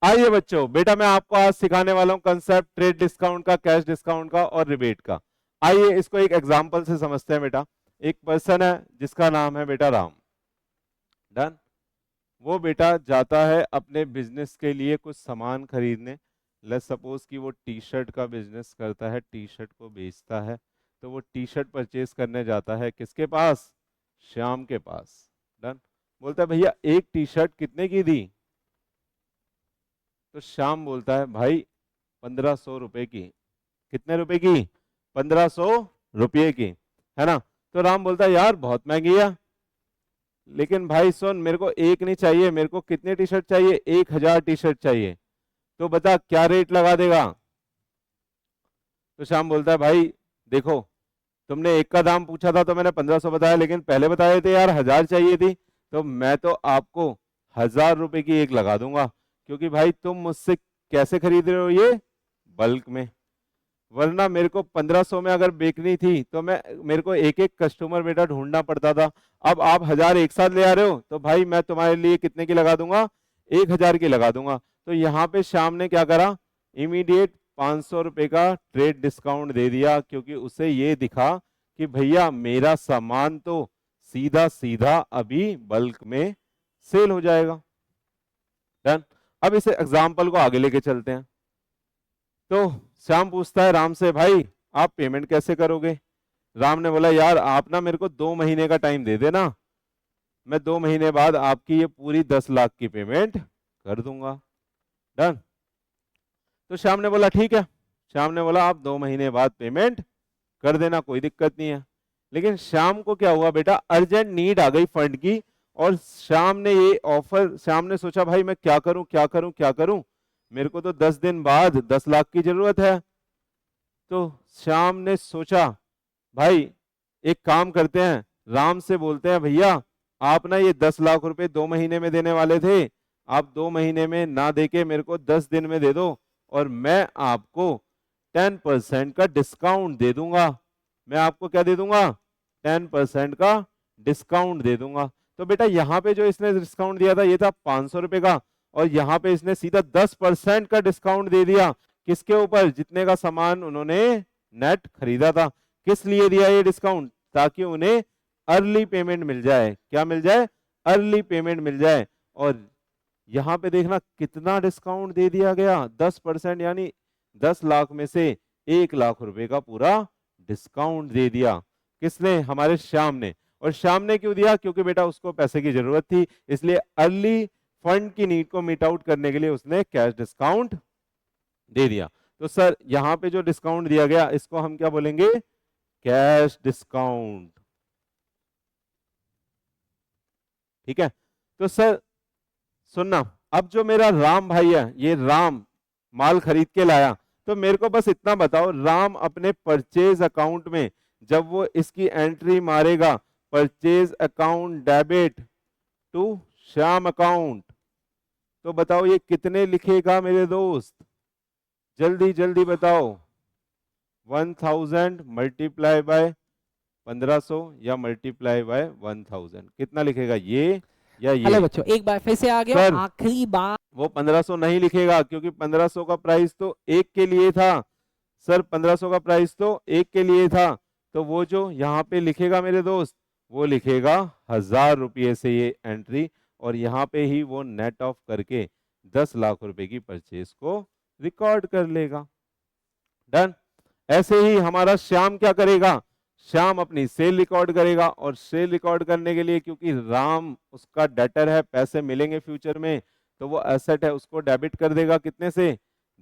आइए बच्चों, बेटा मैं आपको आज सिखाने वाला हूं कंसेप्ट ट्रेड डिस्काउंट का, कैश डिस्काउंट का और रिबेट का। आइए इसको एक एग्जांपल से समझते हैं बेटा। एक पर्सन है जिसका नाम है बेटा राम। डन। वो बेटा जाता है अपने बिजनेस के लिए कुछ सामान खरीदने। लेट्स सपोज कि वो टी शर्ट का बिजनेस करता है, टी शर्ट को बेचता है। तो वो टी शर्ट परचेज करने जाता है किसके पास? श्याम के पास। डन। बोलता है भैया एक टी शर्ट कितने की दी? तो श्याम बोलता है भाई 1500 रुपए की। कितने रुपए की? 1500 रुपये की, है ना। तो राम बोलता है यार बहुत महंगी है। लेकिन भाई सुन, मेरे को एक नहीं चाहिए, मेरे को कितने टी शर्ट चाहिए? 1000 टी शर्ट चाहिए। तो बता क्या रेट लगा देगा? तो श्याम बोलता है भाई देखो, तुमने एक का दाम पूछा था तो मैंने 1500 बताया, लेकिन पहले बताए थे यार 1000 चाहिए थी। तो मैं तो आपको 1000 रुपए की एक लगा दूंगा, क्योंकि भाई तुम मुझसे कैसे खरीद रहे हो ये? बल्क में। वरना मेरे को 1500 में अगर बेचनी थी तो मेरे को एक एक कस्टमर बेटा ढूंढना पड़ता था। अब आप 1000 एक साथ ले आ रहे हो तो भाई मैं तुम्हारे लिए कितने की लगा दूंगा? 1000 की लगा दूंगा। तो यहाँ पे श्याम ने क्या करा? इमीडिएट 500 रुपए का ट्रेड डिस्काउंट दे दिया, क्योंकि उसे ये दिखा कि भैया मेरा सामान तो सीधा सीधा अभी बल्क में सेल हो जाएगा। डन। अब इसे एग्जाम्पल को आगे लेके चलते हैं। तो श्याम पूछता है राम से, भाई आप पेमेंट कैसे करोगे? राम ने बोला यार आप ना मेरे को 2 महीने का टाइम दे देना, मैं 2 महीने बाद आपकी ये पूरी 10 लाख की पेमेंट कर दूंगा। डन। तो श्याम ने बोला ठीक है। श्याम ने बोला आप 2 महीने बाद पेमेंट कर देना, कोई दिक्कत नहीं है। लेकिन श्याम को क्या हुआ बेटा? अर्जेंट नीड आ गई फंड की। और श्याम ने ये ऑफर, श्याम ने सोचा भाई मैं क्या करूं क्या करूं क्या करूं, मेरे को तो 10 दिन बाद 10 लाख की जरूरत है। तो श्याम ने सोचा भाई एक काम करते हैं, राम से बोलते हैं भैया आप ना ये 10 लाख रुपए 2 महीने में देने वाले थे, आप 2 महीने में ना देके मेरे को 10 दिन में दे दो, और मैं आपको 10% का डिस्काउंट दे दूंगा। मैं आपको क्या दे दूंगा? 10% का डिस्काउंट दे दूंगा। तो बेटा यहाँ पे जो इसने डिस्काउंट दिया था ये था 500 रुपए का, और यहाँ पे इसने सीधा 10% का डिस्काउंट दे दिया। किसके ऊपर? जितने का सामान उन्होंने नेट खरीदा था। किस लिए दिया ये डिस्काउंट? ताकि उन्हें अर्ली पेमेंट मिल जाए। क्या मिल जाए? अर्ली पेमेंट मिल जाए। और यहां पे देखना कितना डिस्काउंट दे दिया गया, 10%, यानी 10 लाख में से 1 लाख रुपए का पूरा डिस्काउंट दे दिया। किसने? हमारे श्याम ने। और श्याम ने क्यों दिया? क्योंकि बेटा उसको पैसे की जरूरत थी, इसलिए अर्ली फंड की नीड को मीट आउट करने के लिए उसने कैश डिस्काउंट दे दिया। तो सर यहां पे जो डिस्काउंट दिया गया इसको हम क्या बोलेंगे? Cash discount. ठीक है। तो सर सुनना, अब जो मेरा राम भाई है, ये राम माल खरीद के लाया, तो मेरे को बस इतना बताओ, राम अपने परचेज अकाउंट में जब वो इसकी एंट्री मारेगा, purchase account debit to Shyam account, तो बताओ ये कितने लिखेगा मेरे दोस्त? जल्दी जल्दी बताओ। 1000 मल्टीप्लाई बाय 1500 या मल्टीप्लाई बाय 1000, कितना लिखेगा? ये या ये? हेलो बच्चों, एक बार फिर से आ गया सर आखिरी बार। वो 1500 नहीं लिखेगा, क्योंकि 1500 का प्राइस तो एक के लिए था। सर 1500 का प्राइस तो एक के लिए था। तो वो जो यहाँ पे लिखेगा मेरे दोस्त, वो लिखेगा 1000 रुपये से ये एंट्री, और यहाँ पे ही वो नेट ऑफ करके 10 लाख रुपए की परचेज को रिकॉर्ड कर लेगा। डन। ऐसे ही हमारा श्याम क्या करेगा? श्याम अपनी सेल रिकॉर्ड करेगा, और सेल रिकॉर्ड करने के लिए क्योंकि राम उसका डेटर है, पैसे मिलेंगे फ्यूचर में, तो वो एसेट है उसको डेबिट कर देगा कितने से?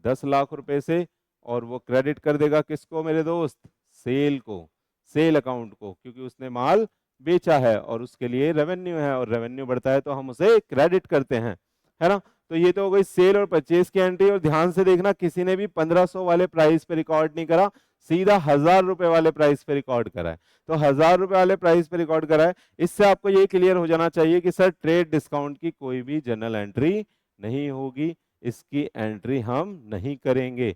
10 लाख रुपए से। और वो क्रेडिट कर देगा किसको मेरे दोस्त? सेल को, सेल अकाउंट को, क्योंकि उसने माल बेचा है और उसके लिए रेवेन्यू है, और रेवेन्यू बढ़ता है तो हम उसे क्रेडिट करते हैं, है ना। तो ये तो हो गई सेल और परचेज की एंट्री। और ध्यान से देखना, किसी ने भी 1500 वाले प्राइस पे रिकॉर्ड नहीं करा, सीधा 1000 रुपए वाले प्राइस पे रिकॉर्ड करा है। तो 1000 रुपए वाले प्राइस पे रिकॉर्ड करा है। इससे आपको ये क्लियर हो जाना चाहिए कि सर ट्रेड डिस्काउंट की कोई भी जर्नल एंट्री नहीं होगी, इसकी एंट्री हम नहीं करेंगे।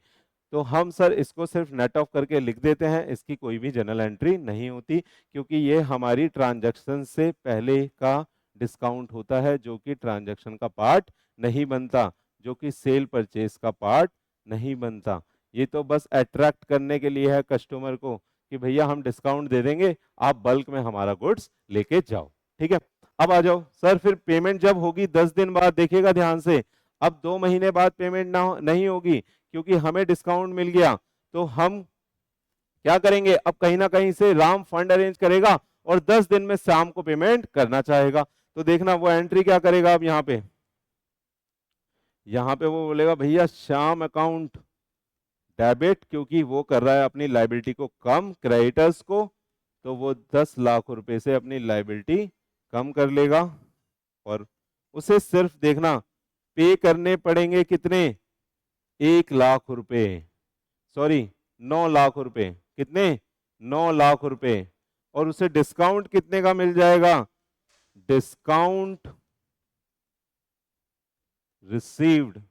तो हम सर इसको सिर्फ नेट ऑफ करके लिख देते हैं, इसकी कोई भी जर्नल एंट्री नहीं होती, क्योंकि ये हमारी ट्रांजैक्शन से पहले का डिस्काउंट होता है, जो कि ट्रांजैक्शन का पार्ट नहीं बनता। जो कि सेल परचेज का पार्ट नहीं बनता। ये तो बस अट्रैक्ट करने के लिए है कस्टमर को कि भैया हम डिस्काउंट दे देंगे, आप बल्क में हमारा गुड्स लेके जाओ। ठीक है, अब आ जाओ सर, फिर पेमेंट जब होगी 10 दिन बाद, देखिएगा ध्यान से, अब 2 महीने बाद पेमेंट नहीं होगी क्योंकि हमें डिस्काउंट मिल गया, तो हम क्या करेंगे, अब कहीं ना कहीं से राम फंड अरेंज करेगा और 10 दिन में शाम को पेमेंट करना चाहेगा। तो देखना वो एंट्री क्या करेगा, अब यहाँ पे वो बोलेगा भैया श्याम अकाउंट डेबिट, क्योंकि वो कर रहा है अपनी लाइबिलिटी को कम क्रेडिटर्स को, तो वो 10 लाख रुपए से अपनी लाइबिलिटी कम कर लेगा और उसे सिर्फ देखना पे करने पड़ेंगे कितने, 1 लाख रुपए, सॉरी 9 लाख रुपए, कितने, 9 लाख रुपए, और उसे डिस्काउंट कितने का मिल जाएगा, डिस्काउंट रिसीव्ड,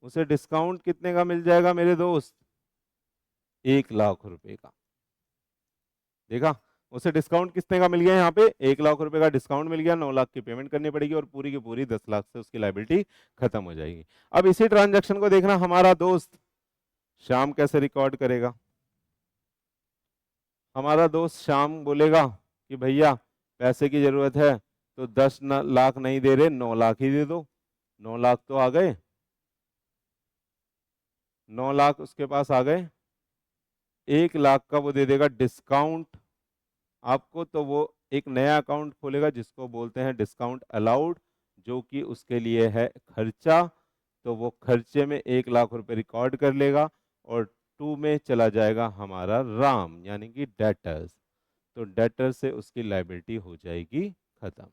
उसे डिस्काउंट कितने का मिल जाएगा मेरे दोस्त, 1 लाख रुपए का। देखा, उसे डिस्काउंट कितने का मिल गया, यहाँ पे 1 लाख रुपए का डिस्काउंट मिल गया, 9 लाख की पेमेंट करनी पड़ेगी और पूरी की पूरी 10 लाख से उसकी लाइबिलिटी खत्म हो जाएगी। अब इसी ट्रांजैक्शन को देखना हमारा दोस्त श्याम कैसे रिकॉर्ड करेगा। हमारा दोस्त श्याम बोलेगा कि भैया पैसे की जरूरत है, तो 10 लाख नहीं दे रहे, 9 लाख ही दे दो। 9 लाख तो आ गए, 9 लाख उसके पास आ गए, 1 लाख का वो दे देगा डिस्काउंट आपको, तो वो एक नया अकाउंट खोलेगा जिसको बोलते हैं डिस्काउंट अलाउड, जो कि उसके लिए है खर्चा, तो वो खर्चे में 1 लाख रुपए रिकॉर्ड कर लेगा और 2 में चला जाएगा हमारा राम यानी कि डेटर्स, तो डेटर से उसकी लाइबिलिटी हो जाएगी खत्म।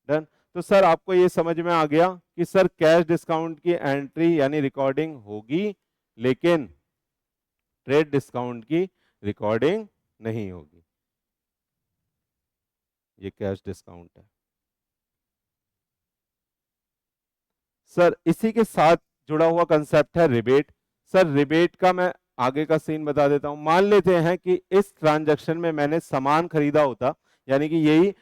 डन। तो सर आपको ये समझ में आ गया कि सर कैश डिस्काउंट की एंट्री यानी रिकॉर्डिंग होगी, लेकिन ट्रेड डिस्काउंट की रिकॉर्डिंग नहीं होगी। ये कैश डिस्काउंट है। सर इसी के साथ जुड़ा हुआ कंसेप्ट है रिबेट। सर रिबेट का मैं आगे का सीन बता देता हूं। मान लेते हैं कि इस ट्रांजैक्शन में मैंने सामान खरीदा होता, यानी कि यही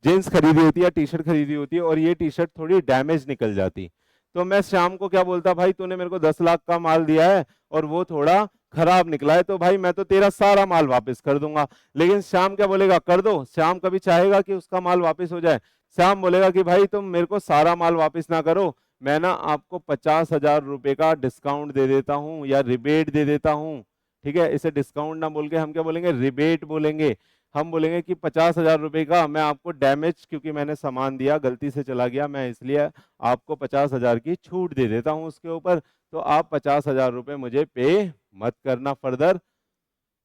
जींस खरीदी होती है, टी शर्ट खरीदी होती है और ये टी शर्ट थोड़ी डैमेज निकल जाती, तो मैं श्याम को क्या बोलता, भाई तूने मेरे को 10 लाख का माल दिया है और वो थोड़ा खराब निकला है, तो भाई मैं तो तेरा सारा माल वापस कर दूंगा। लेकिन श्याम क्या बोलेगा, कर दो। श्याम कभी चाहेगा कि उसका माल वापस हो जाए? श्याम बोलेगा कि भाई तुम मेरे को सारा माल वापस ना करो, मैं ना आपको 50,000 रुपए का डिस्काउंट दे देता हूं या रिबेट दे देता हूं। ठीक है, इसे डिस्काउंट ना बोल के हम क्या बोलेंगे, रिबेट बोलेंगे। हम बोलेंगे कि 50,000 रुपए का मैं आपको डैमेज, क्योंकि मैंने सामान दिया गलती से चला गया, मैं इसलिए आपको 50,000 की छूट दे देता हूं उसके ऊपर, तो आप 50,000 रुपए मुझे पे मत करना फर्दर,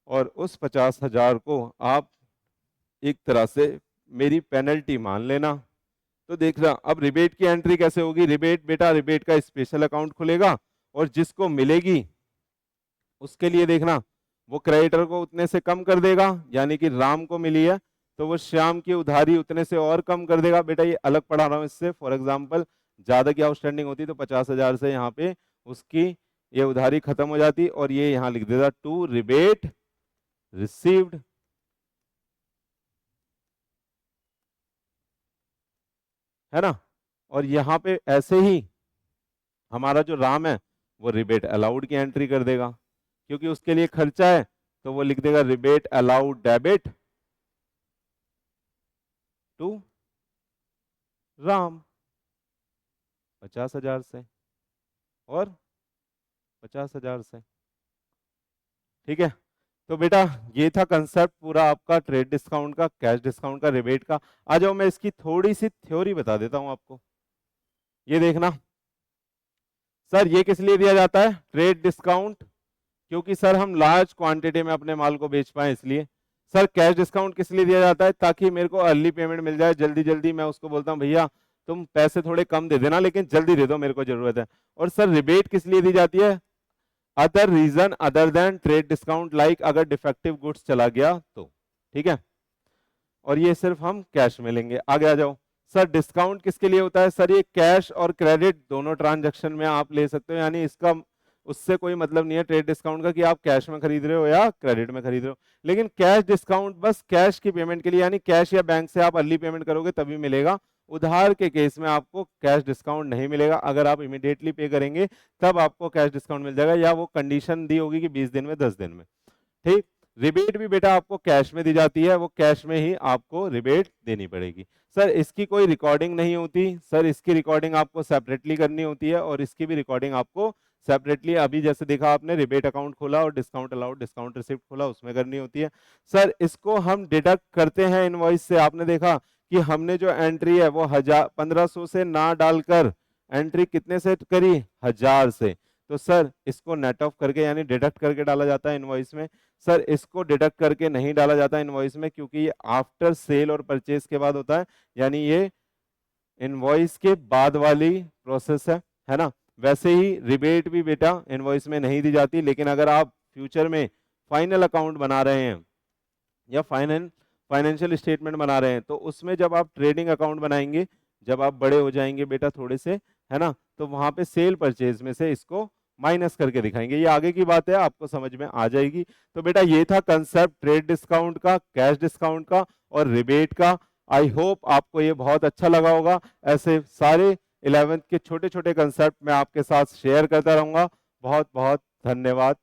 और उस 50,000 को आप एक तरह से मेरी पेनल्टी मान लेना। तो देख रहा, अब रिबेट की एंट्री कैसे होगी, रिबेट बेटा, रिबेट का स्पेशल अकाउंट खुलेगा और जिसको मिलेगी उसके लिए देखना वो क्रेडिटर को उतने से कम कर देगा, यानी कि राम को मिली है तो वो श्याम की उधारी उतने से और कम कर देगा। बेटा ये अलग पढ़ा रहा हूं इससे, फॉर एग्जांपल ज्यादा की आउटस्टैंडिंग होती तो 50,000 से यहाँ पे उसकी ये उधारी खत्म हो जाती और ये यहाँ लिख देता टू रिबेट रिसीव्ड। है ना, और यहाँ पे ऐसे ही हमारा जो राम है वो रिबेट अलाउड की एंट्री कर देगा, क्योंकि उसके लिए खर्चा है, तो वो लिख देगा rebate allowed debit to Ram 50,000 से और 50,000 से। ठीक है, तो बेटा ये था कंसेप्ट पूरा आपका ट्रेड डिस्काउंट का, कैश डिस्काउंट का, रिबेट का। आ जाओ मैं इसकी थोड़ी सी थ्योरी बता देता हूं आपको। ये देखना सर, ये किस लिए दिया जाता है ट्रेड डिस्काउंट, क्योंकि सर हम लार्ज क्वांटिटी में अपने माल को बेच पाए इसलिए। सर कैश डिस्काउंट किस लिए दिया जाता है, ताकि मेरे को अर्ली पेमेंट मिल जाए, जल्दी जल्दी मैं उसको बोलता हूं भैया तुम पैसे थोड़े कम दे देना लेकिन जल्दी दे दो, मेरे को जरूरत है। और सर रिबेट किस लिए दी जाती है, other reason other than trade discount, like अगर डिफेक्टिव गुड्स चला गया तो। ठीक है, और ये सिर्फ हम कैश में लेंगे। आगे आ जाओ सर, डिस्काउंट किसके लिए होता है, सर ये कैश और क्रेडिट दोनों ट्रांजैक्शन में आप ले सकते हो, यानी इसका उससे कोई मतलब नहीं है ट्रेड डिस्काउंट का कि आप कैश में खरीद रहे हो या क्रेडिट में खरीद रहे हो। लेकिन कैश डिस्काउंट बस कैश की पेमेंट के लिए, यानी कैश या बैंक से आप अर्ली पेमेंट करोगे तभी मिलेगा, उधार के केस में आपको कैश डिस्काउंट नहीं मिलेगा। अगर आप इमीडिएटली पे करेंगे तब आपको कैश डिस्काउंट मिल जाएगा, या वो कंडीशन दी होगी कि 20 दिन में, 10 दिन में। ठीक। रिबेट भी बेटा आपको कैश में दी जाती है, वो कैश में ही आपको रिबेट देनी पड़ेगी। सर इसकी कोई रिकॉर्डिंग नहीं होती, सर इसकी रिकॉर्डिंग आपको सेपरेटली करनी होती है, और इसकी भी रिकॉर्डिंग आपको सेपरेटली, अभी जैसे देखा आपने रिबेट अकाउंट खोला और डिस्काउंट अलाउड डिस्काउंट रिसिप्ट खोला, उसमें करनी होती है। सर इसको हम डिडक्ट करते हैं इनवॉइस से। आपने देखा कि हमने जो एंट्री है वो 1500 से ना डालकर एंट्री कितने से करी, 1000 से। तो सर इसको नेट ऑफ करके यानी डिडक्ट करके डाला जाता है इनवॉइस में। सर इसको डिडक्ट करके नहीं डाला जाता इनवॉइस में, क्योंकि ये आफ्टर सेल और परचेज के बाद होता है, यानी ये इनवॉइस के बाद वाली प्रोसेस है ना। वैसे ही रिबेट भी बेटा इनवॉइस में नहीं दी जाती, लेकिन अगर आप फ्यूचर में फाइनल अकाउंट बना रहे हैं या फाइनेंशियल स्टेटमेंट बना रहे हैं, तो उसमें जब आप ट्रेडिंग अकाउंट बनाएंगे, जब आप बड़े हो जाएंगे बेटा थोड़े से, है ना, तो वहां पे सेल परचेज में से इसको माइनस करके दिखाएंगे। ये आगे की बात है, आपको समझ में आ जाएगी। तो बेटा ये था कंसेप्ट ट्रेड डिस्काउंट का, कैश डिस्काउंट का और रिबेट का। आई होप आपको ये बहुत अच्छा लगा होगा। ऐसे सारे 11th के छोटे छोटे कंसेप्ट मैं आपके साथ शेयर करता रहूंगा। बहुत बहुत धन्यवाद।